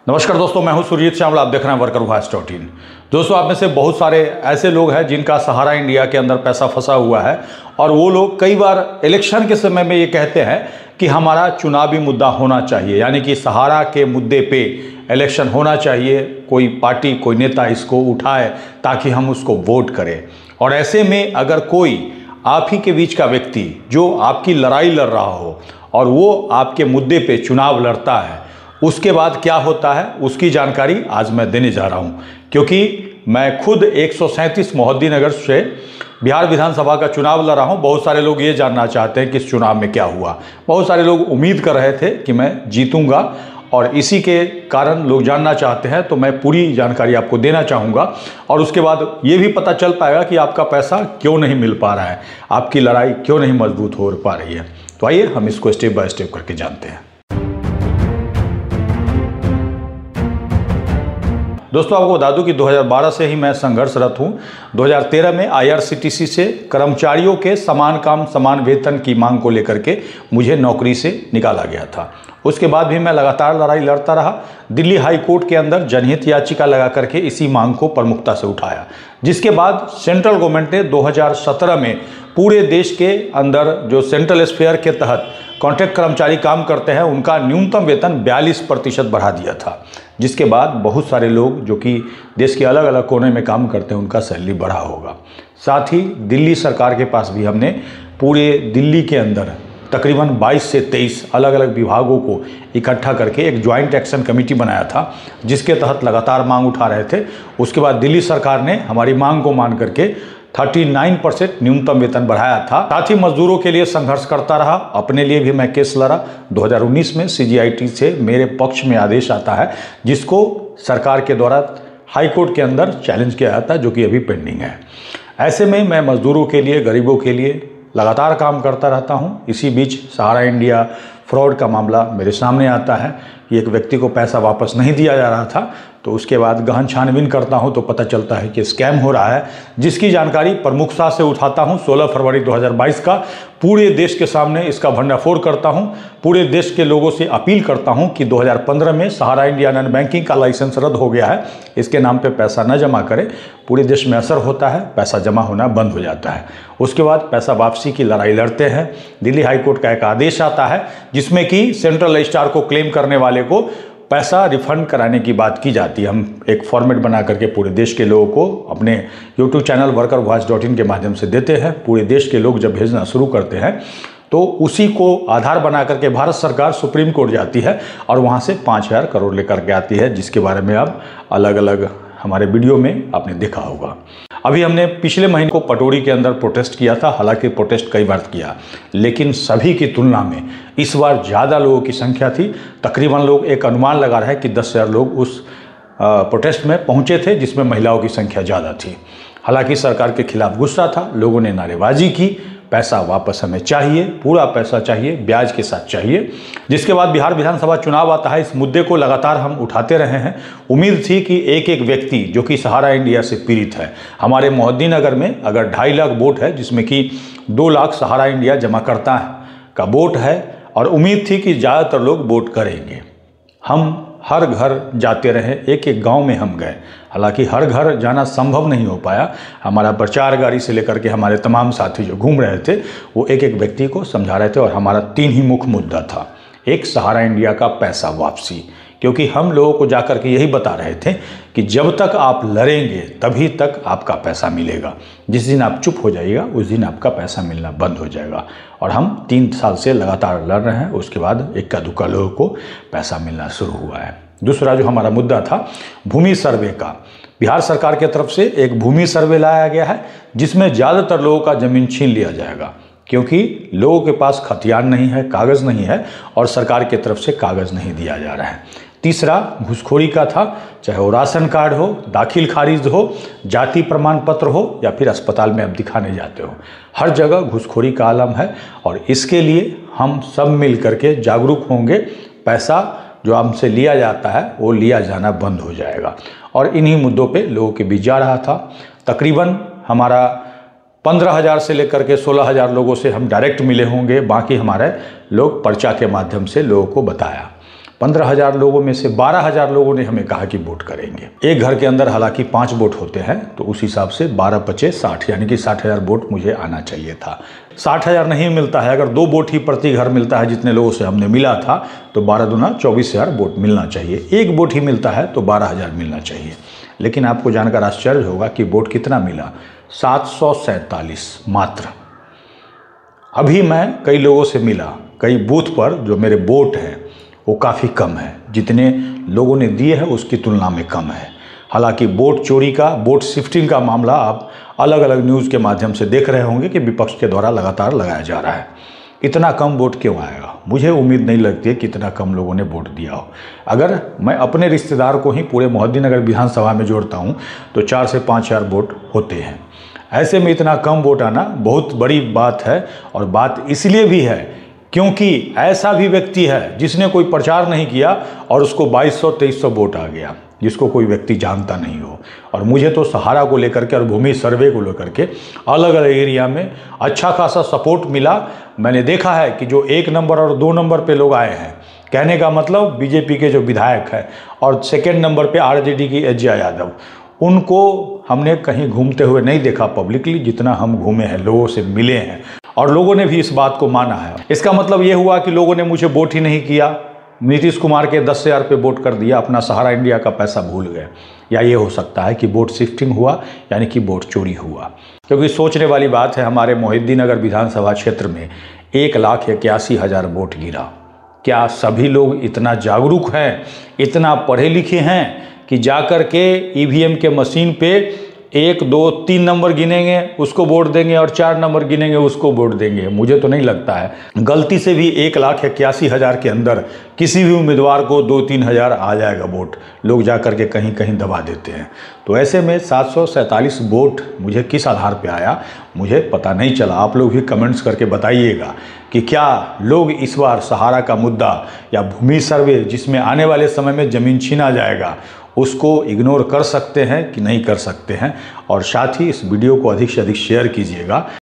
नमस्कार दोस्तों, मैं हूं सुरजीत श्यामल। आप देख रहे हैं workervoice.in। दोस्तों, आप में से बहुत सारे ऐसे लोग हैं जिनका सहारा इंडिया के अंदर पैसा फंसा हुआ है और वो लोग कई बार इलेक्शन के समय में ये कहते हैं कि हमारा चुनावी मुद्दा होना चाहिए, यानी कि सहारा के मुद्दे पे इलेक्शन होना चाहिए, कोई पार्टी कोई नेता इसको उठाए ताकि हम उसको वोट करें। और ऐसे में अगर कोई आप ही के बीच का व्यक्ति जो आपकी लड़ाई लड़ रहा हो और वो आपके मुद्दे पे चुनाव लड़ता है, उसके बाद क्या होता है उसकी जानकारी आज मैं देने जा रहा हूं, क्योंकि मैं खुद 137 मोहद्दीनगर से बिहार विधानसभा का चुनाव लड़ रहा हूं। बहुत सारे लोग ये जानना चाहते हैं कि इस चुनाव में क्या हुआ। बहुत सारे लोग उम्मीद कर रहे थे कि मैं जीतूंगा और इसी के कारण लोग जानना चाहते हैं, तो मैं पूरी जानकारी आपको देना चाहूँगा और उसके बाद ये भी पता चल पाएगा कि आपका पैसा क्यों नहीं मिल पा रहा है, आपकी लड़ाई क्यों नहीं मजबूत हो पा रही है। तो आइए हम इसको स्टेप बाय स्टेप करके जानते हैं। दोस्तों, आपको बता दूं कि 2012 से ही मैं संघर्षरत हूं। 2013 में IRCTC से कर्मचारियों के समान काम समान वेतन की मांग को लेकर के मुझे नौकरी से निकाला गया था। उसके बाद भी मैं लगातार लड़ाई लड़ता रहा। दिल्ली हाई कोर्ट के अंदर जनहित याचिका लगा करके इसी मांग को प्रमुखता से उठाया, जिसके बाद सेंट्रल गवर्नमेंट ने 2017 में पूरे देश के अंदर जो सेंट्रल स्फेयर के तहत कॉन्ट्रैक्ट कर्मचारी काम करते हैं उनका न्यूनतम वेतन 42% बढ़ा दिया था, जिसके बाद बहुत सारे लोग जो कि देश के अलग अलग कोने में काम करते हैं उनका सैलरी बढ़ा होगा। साथ ही दिल्ली सरकार के पास भी हमने पूरे दिल्ली के अंदर तकरीबन 22 से 23 अलग अलग विभागों को इकट्ठा करके एक ज्वाइंट एक्शन कमेटी बनाया था, जिसके तहत लगातार मांग उठा रहे थे। उसके बाद दिल्ली सरकार ने हमारी मांग को मान करके 39% न्यूनतम वेतन बढ़ाया था। साथ ही मजदूरों के लिए संघर्ष करता रहा। अपने लिए भी मैं केस लड़ा। 2019 में CGIT से मेरे पक्ष में आदेश आता है, जिसको सरकार के द्वारा हाई कोर्ट के अंदर चैलेंज किया जाता है, जो कि अभी पेंडिंग है। ऐसे में मैं मजदूरों के लिए, गरीबों के लिए लगातार काम करता रहता हूं। इसी बीच सहारा इंडिया फ्रॉड का मामला मेरे सामने आता है कि एक व्यक्ति को पैसा वापस नहीं दिया जा रहा था, तो उसके बाद गहन छानबीन करता हूं तो पता चलता है कि स्कैम हो रहा है, जिसकी जानकारी प्रमुखता से उठाता हूं। 16 फरवरी 2022 का पूरे देश के सामने इसका भंडाफोड़ करता हूं। पूरे देश के लोगों से अपील करता हूं कि 2015 में सहारा इंडिया नॉन बैंकिंग का लाइसेंस रद्द हो गया है, इसके नाम पे पैसा न जमा करें। पूरे देश में असर होता है, पैसा जमा होना बंद हो जाता है। उसके बाद पैसा वापसी की लड़ाई लड़ते हैं। दिल्ली हाई कोर्ट का एक आदेश आता है जिसमें कि सेंट्रल रजिस्ट्रार को क्लेम करने वाले को पैसा रिफंड कराने की बात की जाती है। हम एक फॉर्मेट बना करके पूरे देश के लोगों को अपने YouTube चैनल workervoice.in के माध्यम से देते हैं। पूरे देश के लोग जब भेजना शुरू करते हैं तो उसी को आधार बना करके भारत सरकार सुप्रीम कोर्ट जाती है और वहाँ से 5,000 करोड़ लेकर के आती है, जिसके बारे में आप अलग अलग हमारे वीडियो में आपने देखा होगा। अभी हमने पिछले महीने को पटोरी के अंदर प्रोटेस्ट किया था। हालांकि प्रोटेस्ट कई बार किया, लेकिन सभी की तुलना में इस बार ज़्यादा लोगों की संख्या थी। तकरीबन लोग एक अनुमान लगा रहे हैं कि 10,000 लोग उस प्रोटेस्ट में पहुंचे थे, जिसमें महिलाओं की संख्या ज़्यादा थी। हालांकि सरकार के खिलाफ गुस्सा था, लोगों ने नारेबाजी की, पैसा वापस हमें चाहिए, पूरा पैसा चाहिए, ब्याज के साथ चाहिए। जिसके बाद बिहार विधानसभा चुनाव आता है। इस मुद्दे को लगातार हम उठाते रहे हैं। उम्मीद थी कि एक एक व्यक्ति जो कि सहारा इंडिया से पीड़ित है, हमारे मोहद्दीनगर में अगर 2.5 लाख वोट है, जिसमें कि 2 लाख सहारा इंडिया जमा करता है का वोट है, और उम्मीद थी कि ज़्यादातर लोग वोट करेंगे। हम हर घर जाते रहे, एक एक गांव में हम गए। हालांकि हर घर जाना संभव नहीं हो पाया। हमारा प्रचार गाड़ी से लेकर के हमारे तमाम साथी जो घूम रहे थे वो एक एक व्यक्ति को समझा रहे थे, और हमारा 3 ही मुख्य मुद्दा था। एक, सहारा इंडिया का पैसा वापसी, क्योंकि हम लोगों को जाकर के यही बता रहे थे कि जब तक आप लड़ेंगे तभी तक आपका पैसा मिलेगा। जिस दिन आप चुप हो जाइएगा उस दिन आपका पैसा मिलना बंद हो जाएगा। और हम 3 साल से लगातार लड़ रहे हैं। उसके बाद इक्का दुक्का लोगों को पैसा मिलना शुरू हुआ है। दूसरा जो हमारा मुद्दा था भूमि सर्वे का, बिहार सरकार की तरफ से एक भूमि सर्वे लाया गया है, जिसमें ज़्यादातर लोगों का ज़मीन छीन लिया जाएगा, क्योंकि लोगों के पास खतियान नहीं है, कागज़ नहीं है, और सरकार की तरफ से कागज़ नहीं दिया जा रहा है। तीसरा घूसखोरी का था, चाहे वो राशन कार्ड हो, दाखिल खारिज हो, जाति प्रमाण पत्र हो, या फिर अस्पताल में आप दिखाने जाते हो, हर जगह घूसखोरी का आलम है। और इसके लिए हम सब मिल करके जागरूक होंगे। पैसा जो हमसे लिया जाता है वो लिया जाना बंद हो जाएगा। और इन्हीं मुद्दों पे लोगों के बीच जा रहा था। तकरीबन हमारा 15,000 से लेकर के 16,000 लोगों से हम डायरेक्ट मिले होंगे, बाकी हमारे लोग पर्चा के माध्यम से लोगों को बताया। 15,000 लोगों में से 12,000 लोगों ने हमें कहा कि वोट करेंगे। एक घर के अंदर हालांकि 5 वोट होते हैं, तो उस हिसाब से 12-5-60 यानी कि 60,000 वोट मुझे आना चाहिए था। 60,000 नहीं मिलता है, अगर 2 वोट ही प्रति घर मिलता है जितने लोगों से हमने मिला था, तो 12 दूना 24,000 वोट मिलना चाहिए। 1 वोट ही मिलता है तो 12,000 मिलना चाहिए। लेकिन आपको जानकर आश्चर्य होगा कि वोट कितना मिला, 747 मात्र। अभी मैं कई लोगों से मिला, कई बूथ पर जो मेरे वोट हैं वो काफ़ी कम है, जितने लोगों ने दिए हैं उसकी तुलना में कम है। हालांकि वोट चोरी का, वोट शिफ्टिंग का मामला आप अलग अलग न्यूज़ के माध्यम से देख रहे होंगे कि विपक्ष के द्वारा लगातार लगाया जा रहा है। इतना कम वोट क्यों आएगा? मुझे उम्मीद नहीं लगती है कि इतना कम लोगों ने वोट दिया हो। अगर मैं अपने रिश्तेदार को ही पूरे मोहद्दीनगर विधानसभा में जोड़ता हूँ तो 4 से 5,000 वोट होते हैं। ऐसे में इतना कम वोट आना बहुत बड़ी बात है, और बात इसलिए भी है क्योंकि ऐसा भी व्यक्ति है जिसने कोई प्रचार नहीं किया और उसको 2200-2300 वोट आ गया, जिसको कोई व्यक्ति जानता नहीं हो। और मुझे तो सहारा को लेकर के और भूमि सर्वे को लेकर के अलग अलग एरिया में अच्छा खासा सपोर्ट मिला। मैंने देखा है कि जो 1 नंबर और 2 नंबर पे लोग आए हैं, कहने का मतलब बीजेपी के जो विधायक हैं, और सेकेंड नंबर पे आरजेडी की एजिया यादव, उनको हमने कहीं घूमते हुए नहीं देखा पब्लिकली, जितना हम घूमे हैं, लोगों से मिले हैं, और लोगों ने भी इस बात को माना है। इसका मतलब ये हुआ कि लोगों ने मुझे वोट ही नहीं किया, नीतीश कुमार के 10,000 पे वोट कर दिया, अपना सहारा इंडिया का पैसा भूल गए। या ये हो सकता है कि वोट शिफ्टिंग हुआ, यानी कि वोट चोरी हुआ। क्योंकि सोचने वाली बात है, हमारे मोहिद्दीनगर विधानसभा क्षेत्र में 1,81,000 वोट गिरा। क्या सभी लोग इतना जागरूक हैं, इतना पढ़े लिखे हैं कि जाकर के ईवीएम के मशीन पे 1, 2, 3 नंबर गिनेंगे उसको वोट देंगे, और 4 नंबर गिनेंगे उसको वोट देंगे? मुझे तो नहीं लगता है। गलती से भी 1,81,000 के अंदर किसी भी उम्मीदवार को 2-3 हज़ार आ जाएगा वोट, लोग जाकर के कहीं कहीं दबा देते हैं। तो ऐसे में 747 वोट मुझे किस आधार पे आया, मुझे पता नहीं चला। आप लोग भी कमेंट्स करके बताइएगा कि क्या लोग इस बार सहारा का मुद्दा या भूमि सर्वे, जिसमें आने वाले समय में ज़मीन छीना जाएगा, उसको इग्नोर कर सकते हैं कि नहीं कर सकते हैं। और साथ ही इस वीडियो को अधिक से अधिक शेयर कीजिएगा।